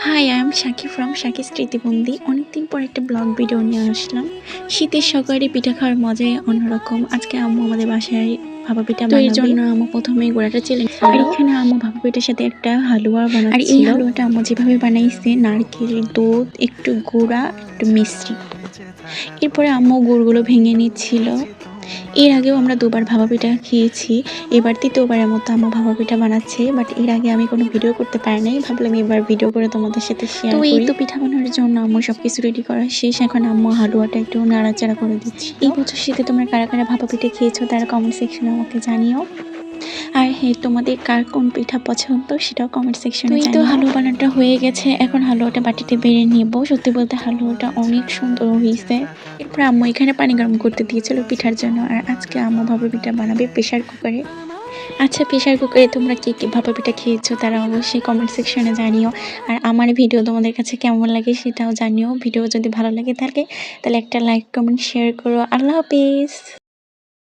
High, I am Shaki from Shaki's Smritibondi. অনেকদিন পর একটা ব্লগ ভিডিও নিয়ে আসলাম। শীতের সকালে পিঠা খাওয়ার মজাই অন্যরকম। আজকে আম্মু আমাদের বাসায় ভাপা পিঠা বানাবে। এর জন্য আম্মু প্রথমেই গুঁড়াটা চেলে নিচ্ছিল। আর এখানে আম্মু ভাপা পিঠার সাথে একটা হালুয়া বানাচ্ছিল। আর এই হালুয়াটা আম্মু যেভাবে বানাইছে, নারকেল, দুধ, একটু গুঁড়া, একটু মিষ্টি। এরপরে আম্মু গুড়গুলো ভেঙে নিচ্ছিল। এর আগেও আমরা দুবার ভাপা পিঠা খেয়েছি, এবার তৃতীয়বারের মতো আম্মু ভাপা পিঠা বানাচ্ছে। বাট এর আগে আমি কোনো ভিডিও করতে পারি নাই, ভাবলাম এবার ভিডিও করে তোমাদের সাথে শেয়ার করি। এই তো পিঠা বানানোর জন্য আম্মু সবকিছু রেডি করা শেষ। এখন আম্মু হালুয়াটা একটু নাড়াচাড়া করে দিচ্ছি। এই বছর শীতে তোমরা কারা কারা ভাপা পিঠা খেয়েছো তারা কমেন্ট সেকশনে আমাকে জানিও। আর হ্যাঁ, তোমাদের কার কোন পিঠা পছন্দ সেটাও কমেন্ট সেকশনে জানিও। তো হালুয়া বানানোটা হয়ে গেছে, এখন হালুয়াটা বাটিতে বেড়ে নেব। সত্যি বলতে হালুয়াটা অনেক সুন্দর হয়েছে। এরপর আম্মু এখানে পানি গরম করতে দিয়েছিল পিঠার জন্য। আর আজকে আম্মু ভাপা পিঠা বানাবে প্রেশার কুকারে। আচ্ছা, প্রেশার কুকারে তোমরা কে কে ভাপা পিঠা খেয়েছো তারা অবশ্যই কমেন্ট সেকশনে জানিও। আর আমার ভিডিও তোমাদের কাছে কেমন লাগে সেটাও জানিও। ভিডিও যদি ভালো লাগে থাকে তাহলে একটা লাইক, কমেন্ট, শেয়ার করো। আল্লাহ হাফিজ।